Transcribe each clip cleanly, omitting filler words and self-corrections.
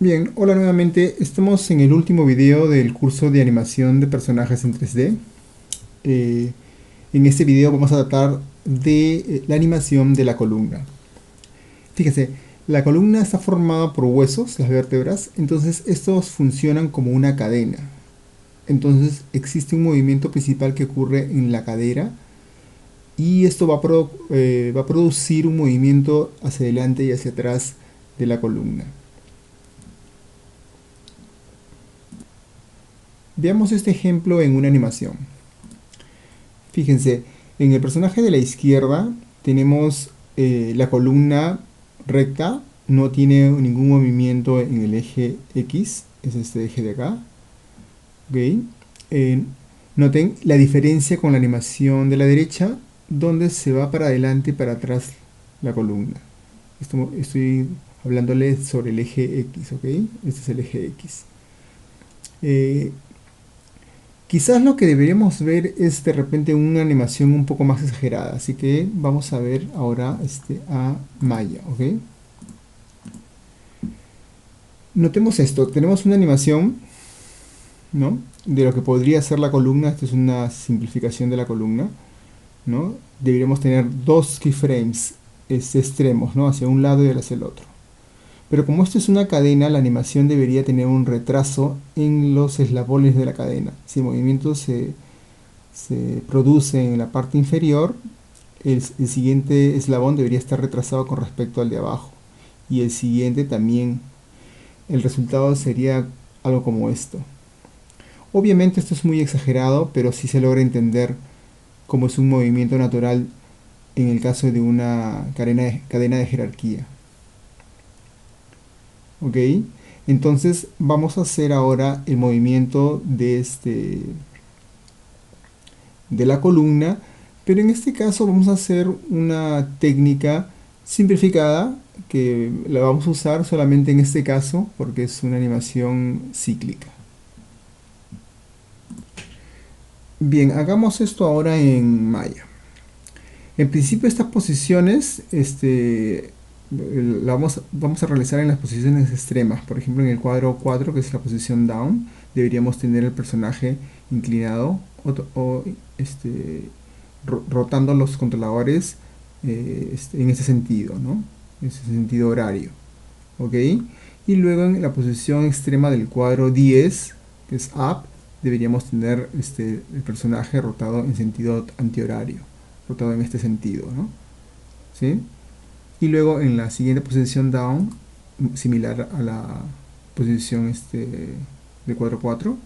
Bien, hola nuevamente. Estamos en el último video del curso de animación de personajes en 3D. Eh, en este video vamos a tratar de la animación de la columna. Fíjese, la columna está formada por huesos, las vértebras, entonces estos funcionan como una cadena. Entonces existe un movimiento principal que ocurre en la cadera y esto va a producir un movimiento hacia adelante y hacia atrás de la columna. Veamos este ejemplo en una animación. Fíjense, en el personaje de la izquierda tenemos la columna recta, no tiene ningún movimiento en el eje X, es este eje de acá. ¿Ok? Eh, Noten la diferencia con la animación de la derecha, donde se va para adelante y para atrás la columna. Estoy hablándoles sobre el eje X, ¿ok? Este es el eje X. Eh, Quizás lo que deberíamos ver es de repente una animación un poco más exagerada, así que vamos a ver ahora a Maya, ¿ok? Notemos esto, tenemos una animación, ¿no? De lo que podría ser la columna, esto es una simplificación de la columna, ¿no? Deberíamos tener dos keyframes extremos, ¿no? Hacia un lado y hacia el otro. Pero como esto es una cadena, la animación debería tener un retraso en los eslabones de la cadena. Si el movimiento se produce en la parte inferior, el siguiente eslabón debería estar retrasado con respecto al de abajo. Y el siguiente también. El resultado sería algo como esto. Obviamente esto es muy exagerado, pero sí se logra entender cómo es un movimiento natural en el caso de una cadena de jerarquía. ¿Ok? Entonces vamos a hacer ahora el movimiento de la columna, pero en este caso vamos a hacer una técnica simplificada que la vamos a usar solamente en este caso porque es una animación cíclica. Bien, hagamos esto ahora en Maya. En principio estas posiciones vamos a realizar en las posiciones extremas. Por ejemplo, en el cuadro 4, que es la posición down, deberíamos tener el personaje inclinado rotando los controladores en ese sentido, ¿no? En ese sentido horario. ¿Ok? Y luego en la posición extrema del cuadro 10, que es up, deberíamos tener el personaje rotado en sentido antihorario, rotado en este sentido, ¿no? ¿Sí? Y luego en la siguiente posición down, similar a la posición de cuadro 4,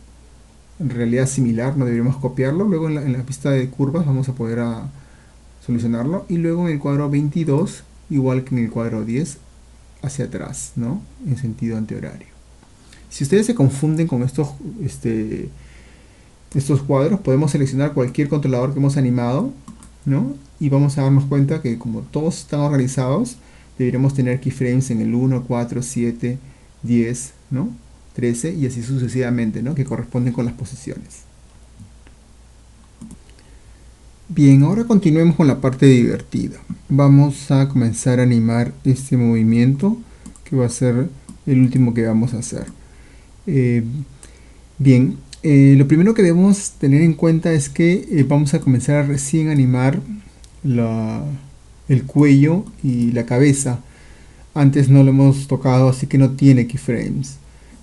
en realidad similar, no deberíamos copiarlo. Luego en la pista de curvas vamos a poder solucionarlo. Y luego en el cuadro 22, igual que en el cuadro 10, hacia atrás, ¿no? En sentido antihorario. Si ustedes se confunden con estos cuadros, podemos seleccionar cualquier controlador que hemos animado, ¿no? Y vamos a darnos cuenta que como todos están organizados, deberíamos tener keyframes en el 1, 4, 7, 10, ¿no? 13 y así sucesivamente, ¿no? Que corresponden con las posiciones. Bien, ahora continuemos con la parte divertida. Vamos a comenzar a animar este movimiento que va a ser el último que vamos a hacer. Bien, lo primero que debemos tener en cuenta es que vamos a comenzar a recién animar el cuello y la cabeza. Antes no lo hemos tocado, así que no tiene keyframes.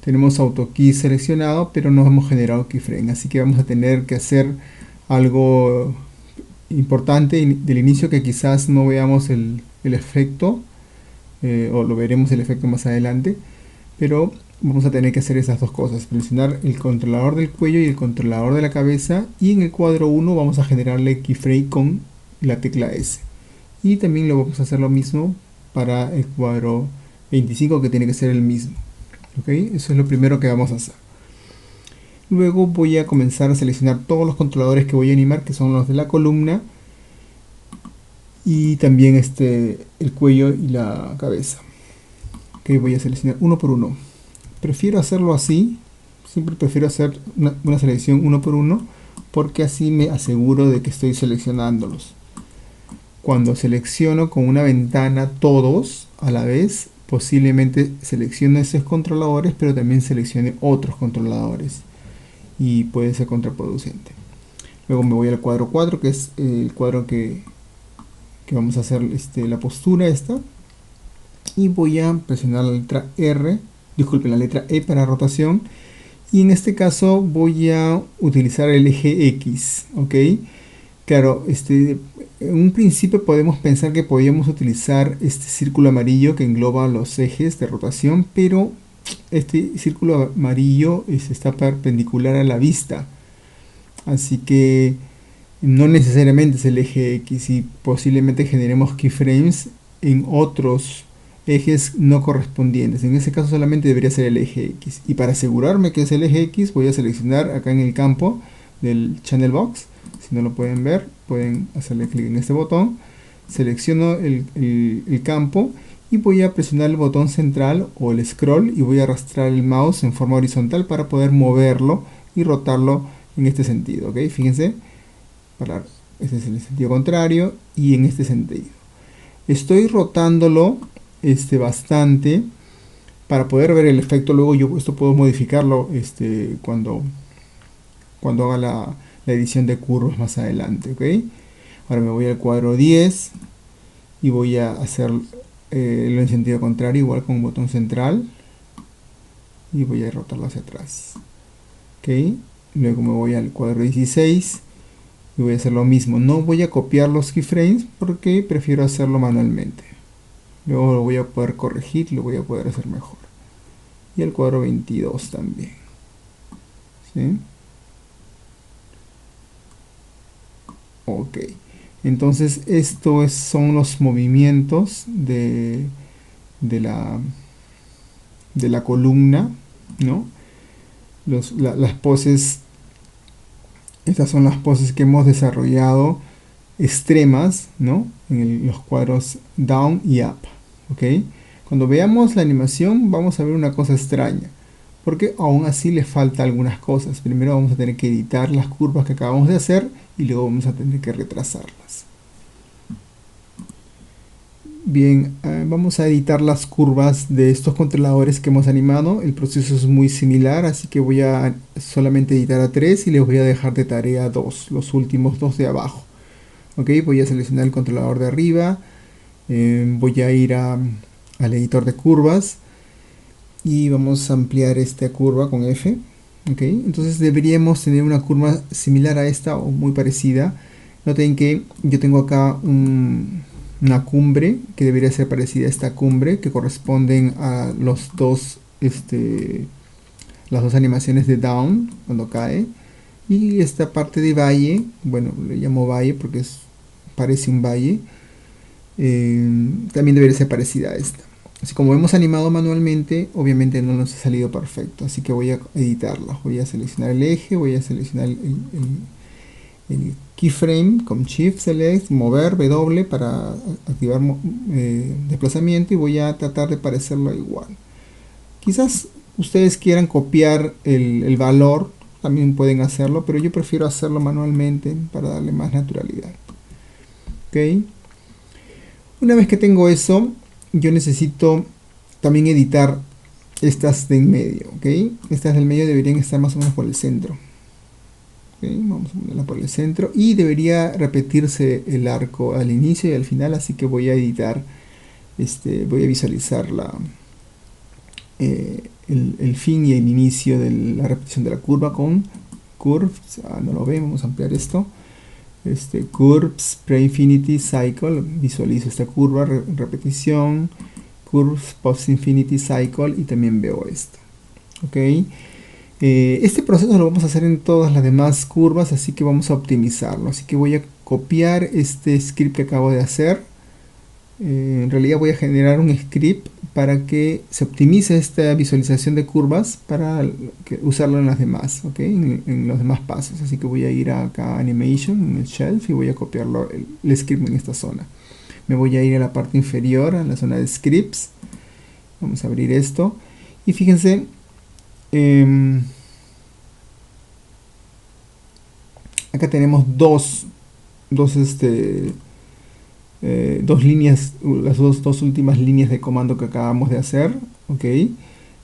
Tenemos AutoKey seleccionado, pero no hemos generado keyframe, así que vamos a tener que hacer algo importante del inicio, que quizás no veamos el efecto, o lo veremos el efecto más adelante, pero vamos a tener que hacer esas dos cosas: seleccionar el controlador del cuello y el controlador de la cabeza, y en el cuadro 1 vamos a generarle keyframe con la tecla S, y también lo vamos a hacer lo mismo para el cuadro 25, que tiene que ser el mismo. ¿Ok? Eso es lo primero que vamos a hacer. Luego voy a comenzar a seleccionar todos los controladores que voy a animar, que son los de la columna y también el cuello y la cabeza. Ok, voy a seleccionar uno por uno. Prefiero hacerlo así, siempre prefiero hacer una selección uno por uno, porque así me aseguro de que estoy seleccionándolos. Cuando selecciono con una ventana todos a la vez, posiblemente seleccione esos controladores, pero también seleccione otros controladores y puede ser contraproducente. Luego me voy al cuadro 4, que es el cuadro que vamos a hacer la postura esta, y voy a presionar la letra R, disculpen, la letra E para rotación, y en este caso voy a utilizar el eje X, ¿ok? Claro, en un principio podemos pensar que podíamos utilizar este círculo amarillo que engloba los ejes de rotación, pero este círculo amarillo está perpendicular a la vista, así que no necesariamente es el eje X y posiblemente generemos keyframes en otros ejes no correspondientes. En ese caso solamente debería ser el eje X. Y para asegurarme que es el eje X, voy a seleccionar acá en el campo del channel box. Si no lo pueden ver, pueden hacerle clic en este botón. Selecciono el campo y voy a presionar el botón central o el scroll y voy a arrastrar el mouse en forma horizontal para poder moverlo y rotarlo en este sentido. ¿Ok? Fíjense. Este es el sentido contrario y en este sentido. Estoy rotándolo bastante para poder ver el efecto. Luego yo esto puedo modificarlo cuando haga la edición de curvas más adelante. ¿Ok? Ahora me voy al cuadro 10 y voy a hacer en sentido contrario, igual con un botón central, y voy a rotarlo hacia atrás. ¿Ok? Luego me voy al cuadro 16 y voy a hacer lo mismo. No voy a copiar los keyframes porque prefiero hacerlo manualmente. Luego lo voy a poder corregir, lo voy a poder hacer mejor. Y el cuadro 22 también. ¿Sí? Ok. Entonces estos son los movimientos de la columna, ¿no? Las poses, estas son las poses que hemos desarrollado extremas, ¿no? En los cuadros down y up, ¿ok? Cuando veamos la animación vamos a ver una cosa extraña, porque aún así le falta algunas cosas. Primero vamos a tener que editar las curvas que acabamos de hacer y luego vamos a tener que retrasarlas. Bien, vamos a editar las curvas de estos controladores que hemos animado. El proceso es muy similar, así que voy a solamente editar a 3 y les voy a dejar de tarea 2, los últimos 2 de abajo. Ok, voy a seleccionar el controlador de arriba, voy a ir al editor de curvas y vamos a ampliar esta curva con F. Ok, entonces deberíamos tener una curva similar a esta o muy parecida. Noten que yo tengo acá una cumbre que debería ser parecida a esta cumbre, que corresponden a las dos animaciones de down cuando cae, y esta parte de valle, bueno, le llamo valle porque parece un valle, también debería ser parecida a esta. Así como hemos animado manualmente, obviamente no nos ha salido perfecto, así que voy a editarla. Voy a seleccionar el eje, voy a seleccionar el keyframe con Shift Select, mover W para activar desplazamiento, y voy a tratar de parecerlo igual. Quizás ustedes quieran copiar el valor, también pueden hacerlo, pero yo prefiero hacerlo manualmente para darle más naturalidad. ¿Ok? Una vez que tengo eso, yo necesito también editar estas de en medio. ¿Ok? Estas del medio deberían estar más o menos por el centro. ¿Okay? Vamos a ponerla por el centro y debería repetirse el arco al inicio y al final, así que voy a editar, voy a visualizar el fin y el inicio de la repetición de la curva con curves. No lo ven, vamos a ampliar esto. Curves pre-infinity cycle, visualizo esta curva, repetición, curves post-infinity cycle, y también veo esto. Ok. Este proceso lo vamos a hacer en todas las demás curvas, así que vamos a optimizarlo. Así que voy a copiar este script que acabo de hacer. En realidad voy a generar un script para que se optimice esta visualización de curvas para usarlo en las demás, ¿ok? En los demás pasos. Así que voy a ir acá a Animation, en el Shelf, y voy a copiarlo, el script en esta zona. Me voy a ir a la parte inferior, a la zona de scripts. Vamos a abrir esto. Y fíjense, acá tenemos dos dos líneas, las dos últimas líneas de comando que acabamos de hacer, ok.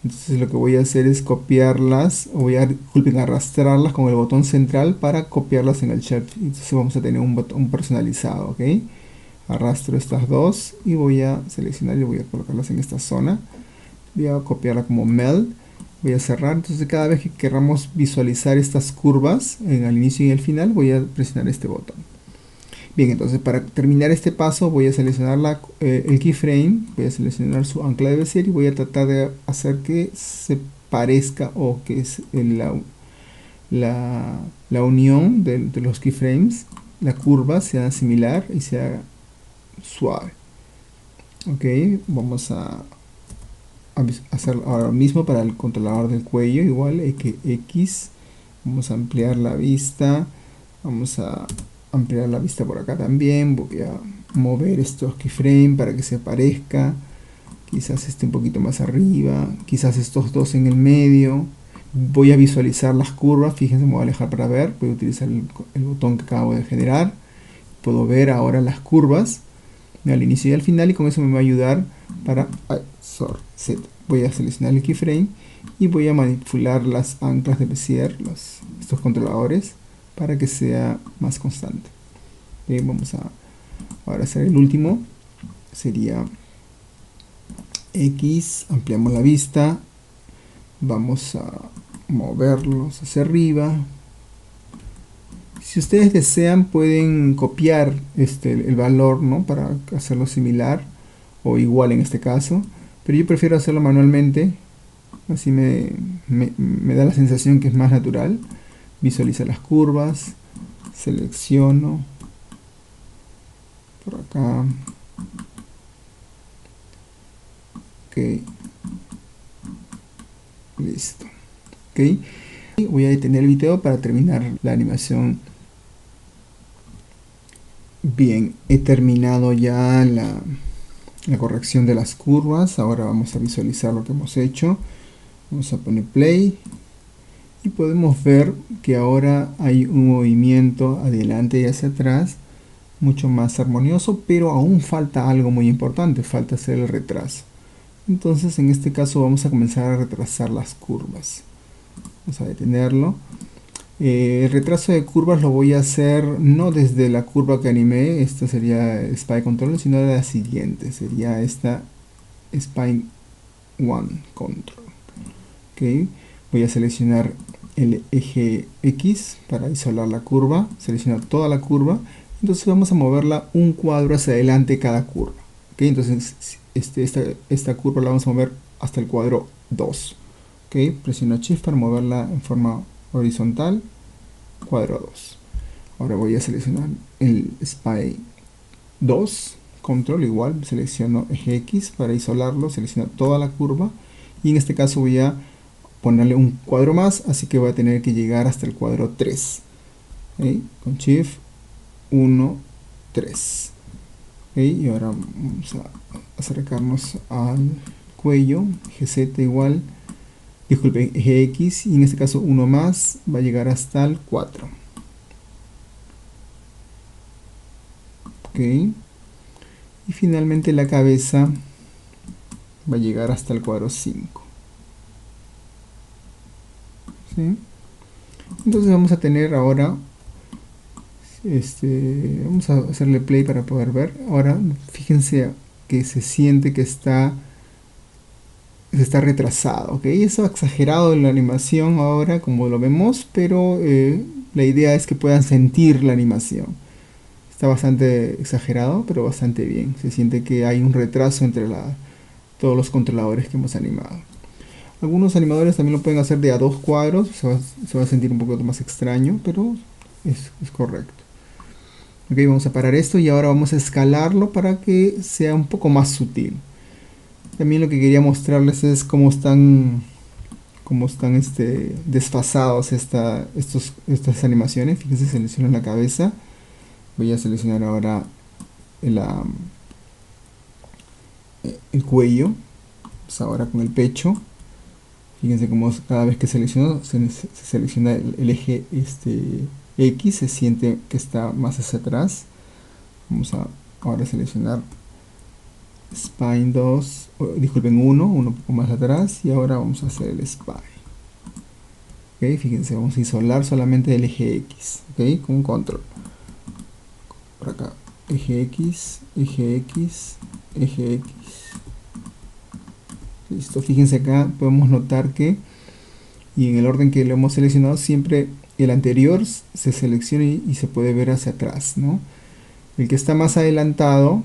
Entonces lo que voy a hacer es copiarlas, o voy a, disculpen, arrastrarlas con el botón central para copiarlas en el shelf. Entonces vamos a tener un botón personalizado, ok. Arrastro estas dos y voy a seleccionar y voy a colocarlas en esta zona. Voy a copiarla como meld, voy a cerrar. Entonces cada vez que queramos visualizar estas curvas en el inicio y el final, voy a presionar este botón. Bien, entonces para terminar este paso voy a seleccionar el keyframe, voy a seleccionar su ancla de Bezier y voy a tratar de hacer que se parezca, o que es la unión de los keyframes, la curva sea similar y sea suave. Ok, vamos a hacer ahora mismo para el controlador del cuello, igual X, vamos a ampliar la vista, vamos a ampliar la vista por acá también, voy a mover estos keyframes para que se parezca, quizás esté un poquito más arriba, quizás estos dos en el medio. Voy a visualizar las curvas, fíjense, me voy a alejar para ver, voy a utilizar el botón que acabo de generar, puedo ver ahora las curvas al inicio y al final, y con eso me va a ayudar para voy a seleccionar el keyframe y voy a manipular las anclas de Bezier, estos controladores, para que sea más constante. Bien, vamos a ahora hacer el último, sería X, ampliamos la vista, vamos a moverlos hacia arriba. Si ustedes desean pueden copiar el valor, ¿no?, para hacerlo similar o igual en este caso, pero yo prefiero hacerlo manualmente, así me da la sensación que es más natural. Visualiza las curvas, selecciono por acá, ok, listo, ok. Voy a detener el video para terminar la animación. Bien, he terminado ya la corrección de las curvas. Ahora vamos a visualizar lo que hemos hecho. Vamos a poner play y podemos ver que ahora hay un movimiento adelante y hacia atrás mucho más armonioso, pero aún falta algo muy importante, falta hacer el retraso. Entonces en este caso vamos a comenzar a retrasar las curvas. Vamos a detenerlo. El retraso de curvas lo voy a hacer no desde la curva que animé, esta sería Spine Control, sino de la siguiente, sería esta Spine One Control. Okay. Voy a seleccionar el eje X para isolar la curva, seleccionar toda la curva, entonces vamos a moverla un cuadro hacia adelante cada curva. Okay. Entonces esta curva la vamos a mover hasta el cuadro 2. Okay. Presiono Shift para moverla en forma horizontal, cuadro 2. Ahora voy a seleccionar el Spine 2 Control, igual selecciono eje X para isolarlo, selecciono toda la curva y en este caso voy a ponerle un cuadro más, así que voy a tener que llegar hasta el cuadro 3. ¿Okay? Con Shift 1, 3. ¿Okay? Y ahora vamos a acercarnos al cuello, eje Z igual, disculpen, eje X, y en este caso uno más va a llegar hasta el 4. Ok, y finalmente la cabeza va a llegar hasta el cuadro 5. ¿Sí? Entonces vamos a tener ahora vamos a hacerle play para poder ver. Ahora fíjense que se siente que está retrasado, ¿ok? Eso exagerado en la animación ahora como lo vemos, pero la idea es que puedan sentir la animación. Está bastante exagerado, pero bastante bien. Se siente que hay un retraso entre todos los controladores que hemos animado. Algunos animadores también lo pueden hacer de a 2 cuadros, se va a sentir un poco más extraño, pero es correcto. Ok, vamos a parar esto y ahora vamos a escalarlo para que sea un poco más sutil. También lo que quería mostrarles es cómo están desfasados estas animaciones. Fíjense, selecciono la cabeza. Voy a seleccionar ahora el cuello. Pues ahora con el pecho. Fíjense cómo cada vez que selecciono, se selecciona el eje X, se siente que está más hacia atrás. Vamos a ahora seleccionar spine 2, disculpen, uno un poco más atrás, y ahora vamos a hacer el spine. Ok, fíjense, vamos a isolar solamente el eje X, ok, con control. Por acá, eje X, eje X, eje X. Listo, fíjense acá, podemos notar que, y en el orden que lo hemos seleccionado, siempre el anterior se selecciona y se puede ver hacia atrás, ¿no? El que está más adelantado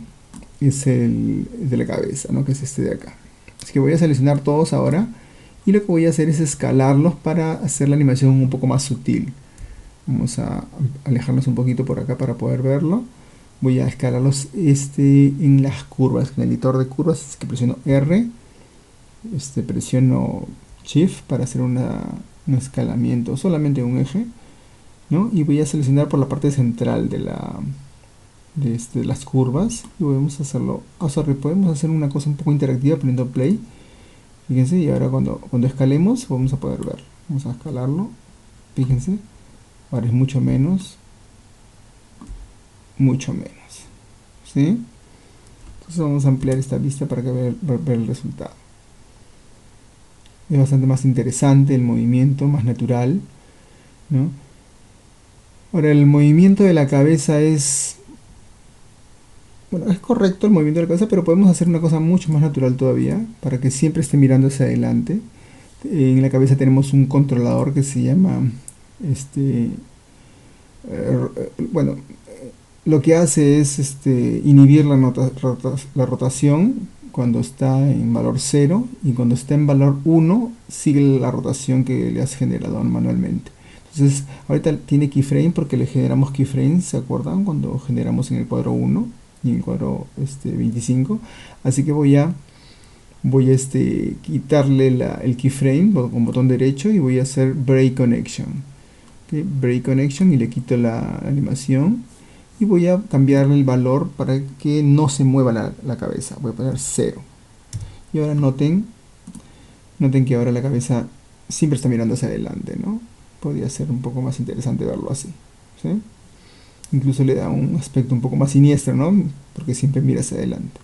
es el de la cabeza, ¿no? Que es este de acá. Así que voy a seleccionar todos ahora, y lo que voy a hacer es escalarlos para hacer la animación un poco más sutil. Vamos a alejarnos un poquito por acá para poder verlo. Voy a escalarlos en las curvas, en el editor de curvas, es que presiono R, presiono Shift para hacer un escalamiento solamente en un eje, ¿no? Y voy a seleccionar por la parte central de las curvas, y podemos hacerlo, podemos hacer una cosa un poco interactiva poniendo play, fíjense, y ahora cuando escalemos vamos a poder ver. Vamos a escalarlo, fíjense, ahora es mucho menos, ¿sí? Entonces vamos a ampliar esta vista para que ver el resultado. Es bastante más interesante el movimiento, más natural, ¿no? Ahora, el movimiento de la cabeza es... Bueno, es correcto el movimiento de la cabeza, pero podemos hacer una cosa mucho más natural todavía, para que siempre esté mirando hacia adelante. En la cabeza tenemos un controlador que se llama... bueno, lo que hace es inhibir la rotación cuando está en valor 0, y cuando está en valor 1 sigue la rotación que le has generado manualmente. Entonces ahorita tiene keyframe porque le generamos keyframes, ¿se acuerdan? Cuando generamos en el cuadro 1 y en el cuadro 25. Así que voy a quitarle el keyframe con botón derecho, y voy a hacer break connection. ¿Okay? Break connection, y le quito la animación, y voy a cambiarle el valor para que no se mueva la cabeza. Voy a poner 0. Y ahora noten que ahora la cabeza siempre está mirando hacia adelante, ¿no? Podría ser un poco más interesante verlo así, ¿sí? Incluso le da un aspecto un poco más siniestro, ¿no? Porque siempre mira hacia adelante.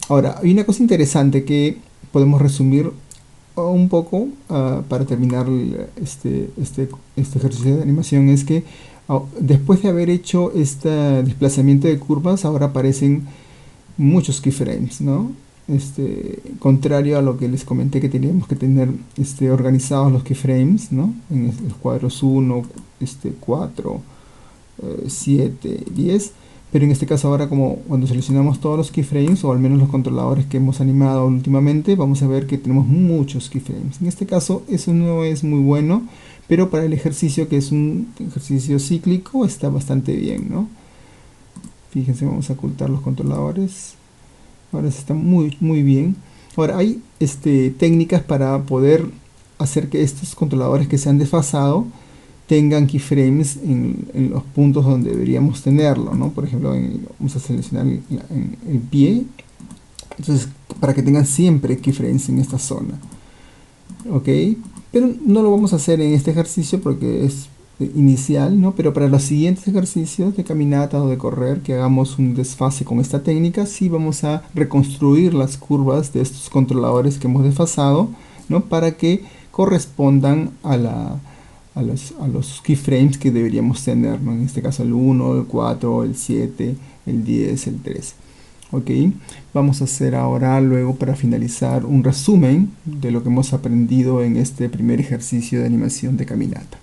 Ahora, hay una cosa interesante que podemos resumir un poco para terminar este ejercicio de animación. Es que después de haber hecho este desplazamiento de curvas, ahora aparecen muchos keyframes, ¿no? Contrario a lo que les comenté, que teníamos que tener organizados los keyframes, ¿no? En los cuadros 1, 4, 7, 10. Pero en este caso ahora, como cuando seleccionamos todos los keyframes, o al menos los controladores que hemos animado últimamente, vamos a ver que tenemos muchos keyframes. En este caso eso no es muy bueno, pero para el ejercicio, que es un ejercicio cíclico, está bastante bien, ¿no? Fíjense, vamos a ocultar los controladores. Ahora está muy bien. Ahora hay técnicas para poder hacer que estos controladores que se han desfasado tengan keyframes en los puntos donde deberíamos tenerlo, ¿no? Por ejemplo, vamos a seleccionar el pie. Entonces, para que tengan siempre keyframes en esta zona. Ok, pero no lo vamos a hacer en este ejercicio porque es inicial, ¿no? Pero para los siguientes ejercicios de caminata o de correr, que hagamos un desfase con esta técnica, sí vamos a reconstruir las curvas de estos controladores que hemos desfasado, ¿no? Para que correspondan a los keyframes que deberíamos tener, ¿no? En este caso el 1, el 4, el 7, el 10, el 13. Ok, vamos a hacer ahora, luego, para finalizar, un resumen de lo que hemos aprendido en este primer ejercicio de animación de caminata.